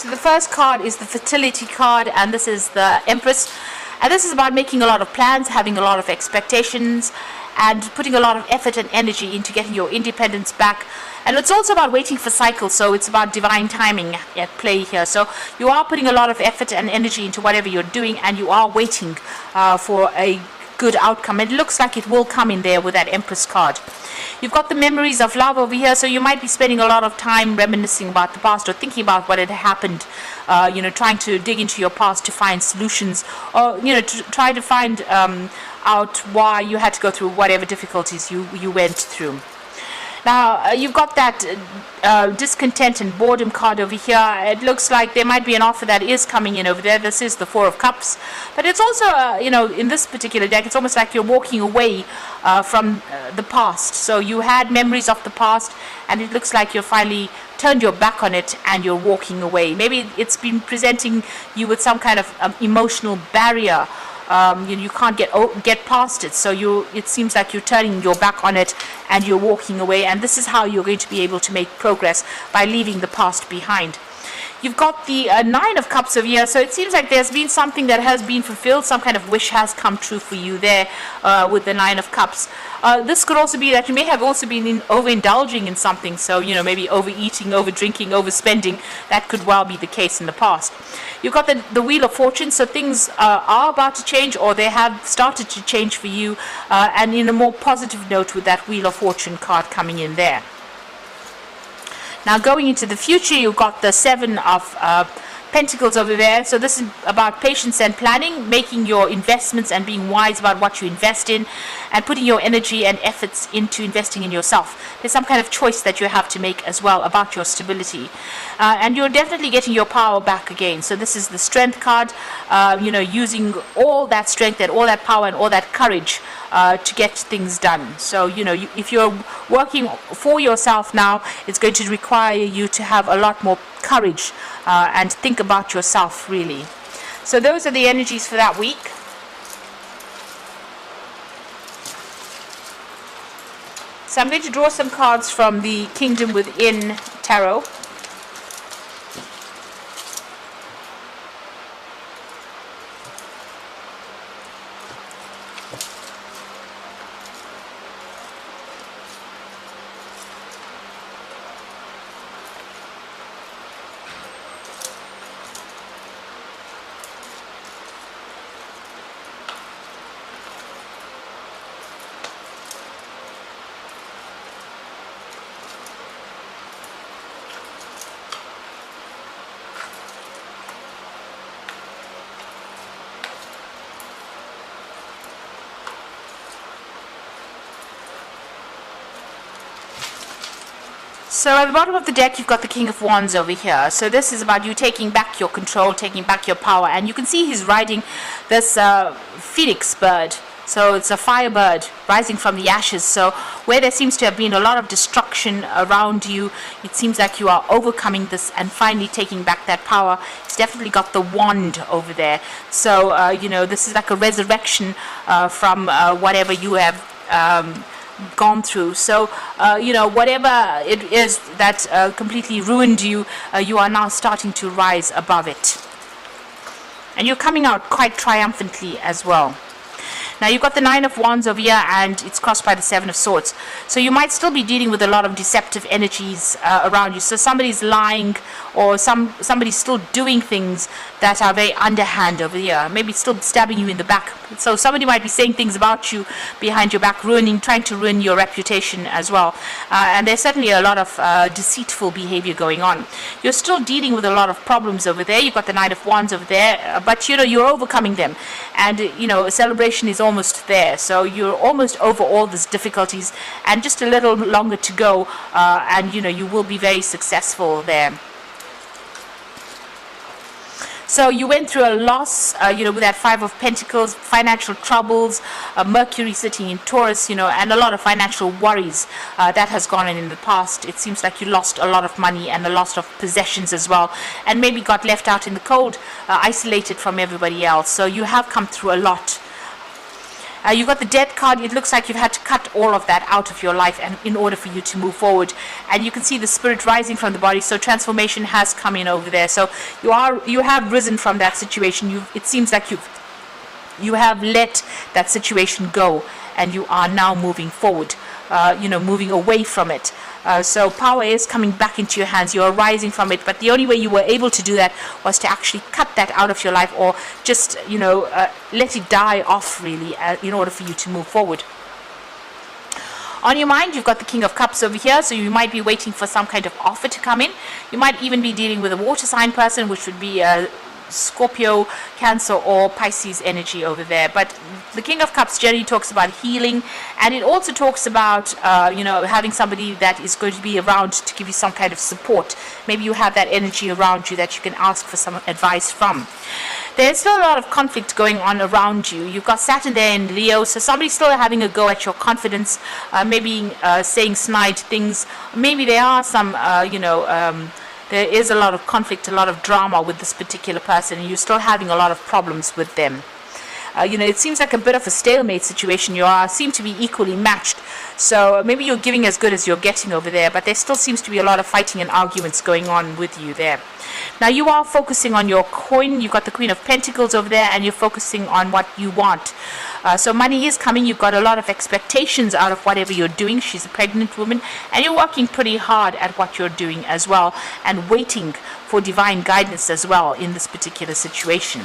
So the first card is the fertility card, and this is the Empress. And this is about making a lot of plans, having a lot of expectations, and putting a lot of effort and energy into getting your independence back. And it's also about waiting for cycles, so it's about divine timing at play here. So you are putting a lot of effort and energy into whatever you're doing, and you are waiting for a good outcome. It looks like it will come in there with that Empress card. You've got the memories of love over here, so you might be spending a lot of time reminiscing about the past or thinking about what had happened, trying to dig into your past to find solutions, or to try to find out why you had to go through whatever difficulties you went through. Now, you've got that discontent and boredom card over here. It looks like there might be an offer that is coming in over there. This is the Four of Cups. But it's also, in this particular deck, it's almost like you're walking away from the past. So you had memories of the past, and it looks like you've finally turned your back on it and you're walking away. Maybe it's been presenting you with some kind of emotional barrier. You can't get past it, so it seems like you're turning your back on it and you're walking away, and this is how you're going to be able to make progress, by leaving the past behind. You've got the Nine of Cups over here, so it seems like there's been something that has been fulfilled, some kind of wish has come true for you there with the Nine of Cups. This could also be that you may have also been overindulging in something, so maybe overeating, over drinking, overspending. That could well be the case in the past. You've got the Wheel of Fortune, so things are about to change, or they have started to change for you, and in a more positive note with that Wheel of Fortune card coming in there. Now, going into the future, you've got the Seven of Pentacles over there. So this is about patience and planning, making your investments and being wise about what you invest in, and putting your energy and efforts into investing in yourself. There's some kind of choice that you have to make as well about your stability. And you're definitely getting your power back again. So this is the Strength card, using all that strength and all that power and all that courage to get things done. So, if you're working for yourself now, it's going to require you to have a lot more courage and think about yourself, really. So those are the energies for that week. So I'm going to draw some cards from the Kingdom Within Tarot. So at the bottom of the deck, you've got the King of Wands over here. So this is about you taking back your control, taking back your power. And you can see he's riding this phoenix bird. So it's a firebird rising from the ashes. So where there seems to have been a lot of destruction around you, it seems like you are overcoming this and finally taking back that power. It's definitely got the wand over there. So, this is like a resurrection from whatever you have gone through. So whatever it is that completely ruined you, you are now starting to rise above it, and you're coming out quite triumphantly as well. Now you've got the Nine of Wands over here, and it's crossed by the Seven of Swords. So you might still be dealing with a lot of deceptive energies around you. So somebody's lying, or somebody's still doing things that are very underhand over here. Maybe still stabbing you in the back. So somebody might be saying things about you behind your back, trying to ruin your reputation as well. And there's certainly a lot of deceitful behavior going on. You're still dealing with a lot of problems over there. You've got the Knight of Wands over there, but you're overcoming them. And a celebration is almost there. So you're almost over all these difficulties, and just a little longer to go, and you will be very successful there. So you went through a loss, with that Five of Pentacles, financial troubles, Mercury sitting in Taurus, and a lot of financial worries that has gone on in the past. It seems like you lost a lot of money and a lot of possessions as well, and maybe got left out in the cold, isolated from everybody else. So you have come through a lot. You've got the death card. It looks like you've had to cut all of that out of your life and in order for you to move forward. And you can see the spirit rising from the body. So transformation has come in over there. So you have risen from that situation. It seems like you have let that situation go, and you are now moving forward. Moving away from it. So power is coming back into your hands. You are rising from it, but the only way you were able to do that was to actually cut that out of your life, or just let it die off, really, in order for you to move forward. On your mind, you've got the King of Cups over here, so you might be waiting for some kind of offer to come in. You might even be dealing with a water sign person, which would be Scorpio, Cancer, or Pisces energy over there. But the King of Cups generally talks about healing, and it also talks about having somebody that is going to be around to give you some kind of support. Maybe you have that energy around you that you can ask for some advice from. There's still a lot of conflict going on around you. You've got Saturn there in Leo, so somebody's still having a go at your confidence, maybe saying snide things. Maybe there are some there is a lot of conflict, a lot of drama with this particular person, and you're still having a lot of problems with them. It seems like a bit of a stalemate situation. You seem to be equally matched. So maybe you're giving as good as you're getting over there, but there still seems to be a lot of fighting and arguments going on with you there. Now you are focusing on your coin. You've got the Queen of Pentacles over there, and you're focusing on what you want. So money is coming. You've got a lot of expectations out of whatever you're doing. She's a pregnant woman, and you're working pretty hard at what you're doing as well, and waiting for divine guidance as well in this particular situation.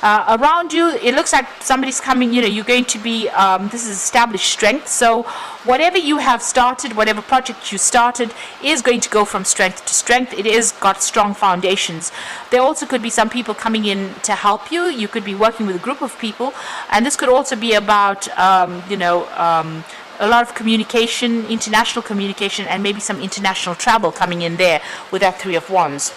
Around you, it looks like somebody's coming. You're going to be this is established strength, so whatever you have started, whatever project you started, is going to go from strength to strength. It is got strong foundations. There also could be some people coming in to help you. You could be working with a group of people, and this could also be about a lot of communication, international communication, and maybe some international travel coming in there with that Three of Wands.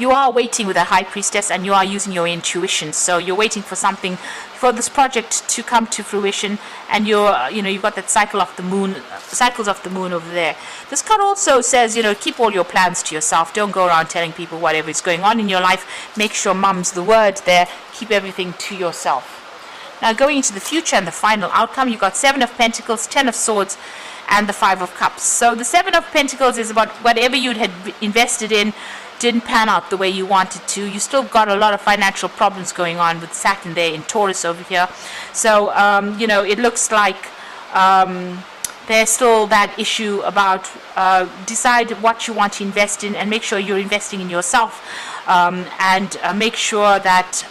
You are waiting with a High Priestess, and you are using your intuition. So you're waiting for something, for this project to come to fruition, and you've got that cycles of the moon over there. This card also says, keep all your plans to yourself. Don't go around telling people whatever is going on in your life. Make sure mum's the word there. Keep everything to yourself. Now going into the future and the final outcome, you've got Seven of Pentacles, Ten of Swords, and the Five of Cups. So the Seven of Pentacles is about whatever you had invested in didn't pan out the way you wanted to. You still got a lot of financial problems going on with Saturn there in Taurus over here. So it looks like there's still that issue about decide what you want to invest in, and make sure you're investing in yourself, and make sure that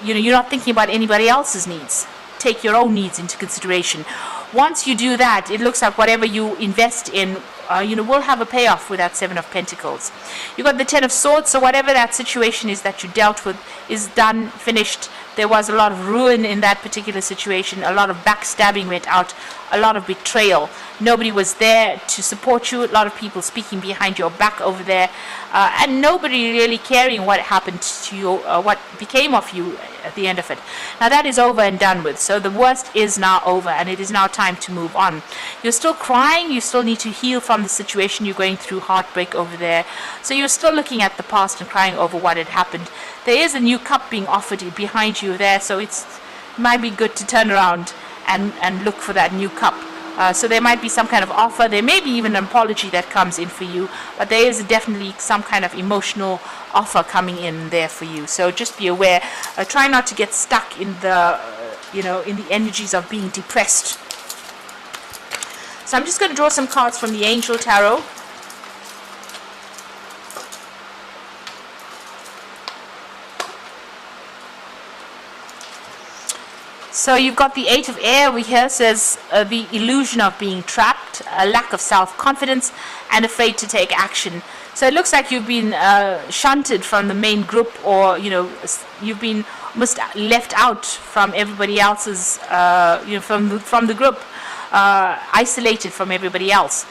you're not thinking about anybody else's needs. Take your own needs into consideration. Once you do that, it looks like whatever you invest in will have a payoff with that Seven of Pentacles. You've got the Ten of Swords, so whatever that situation is that you dealt with is done, finished. There was a lot of ruin in that particular situation. A lot of backstabbing went out, a lot of betrayal. Nobody was there to support you. A lot of people speaking behind your back over there, and nobody really caring what happened to you, what became of you at the end of it. Now that is over and done with. So the worst is now over, and it is now time to move on. You're still crying. You still need to heal from the situation. You're going through heartbreak over there. So you're still looking at the past and crying over what had happened. There is a new cup being offered behind you there, so it might be good to turn around and look for that new cup. So there might be some kind of offer. There may be even an apology that comes in for you, but there is definitely some kind of emotional offer coming in there for you. So just be aware. Try not to get stuck in the in the energies of being depressed. So I'm just going to draw some cards from the Angel Tarot. So you've got the Eight of Air over here, says the illusion of being trapped, a lack of self-confidence, and afraid to take action. So it looks like you've been shunted from the main group, or you've been almost left out from everybody else's, from the group, isolated from everybody else.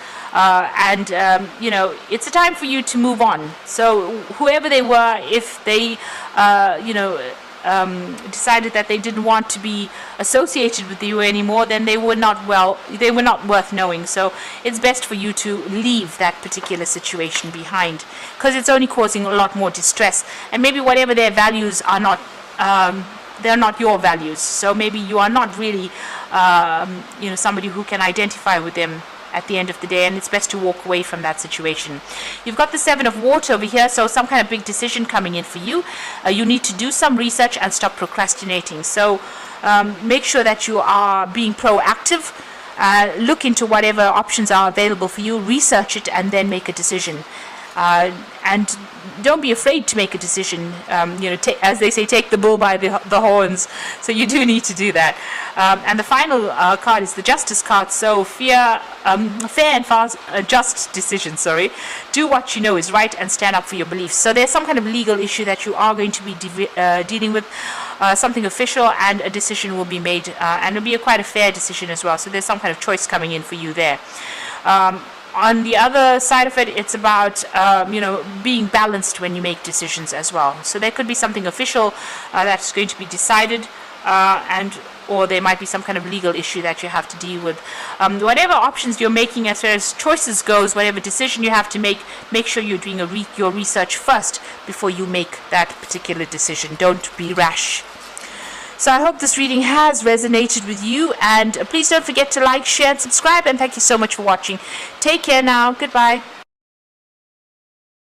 It's a time for you to move on. So whoever they were, if they, decided that they didn't want to be associated with you anymore, then they were not worth knowing. So it's best for you to leave that particular situation behind, because it's only causing a lot more distress, and maybe whatever their values are not they're not your values. So maybe you are not really somebody who can identify with them at the end of the day, and it's best to walk away from that situation. You've got the Seven of Water over here, so some kind of big decision coming in for you. You need to do some research and stop procrastinating. So make sure that you are being proactive. Look into whatever options are available for you, research it, and then make a decision. And don't be afraid to make a decision. As they say, take the bull by the horns. So you do need to do that. And the final card is the Justice card. So fair and fast, just decision. Do what you know is right and stand up for your beliefs. So there's some kind of legal issue that you are going to be dealing with, something official, and a decision will be made, and it'll be quite a fair decision as well. So there's some kind of choice coming in for you there. On the other side of it, it's about being balanced when you make decisions as well. So there could be something official that's going to be decided, or there might be some kind of legal issue that you have to deal with. Whatever options you're making as far as choices goes, whatever decision you have to make sure you're doing your research first before you make that particular decision. Don't be rash. So I hope this reading has resonated with you, and please don't forget to like, share, and subscribe, and thank you so much for watching. Take care now. Goodbye.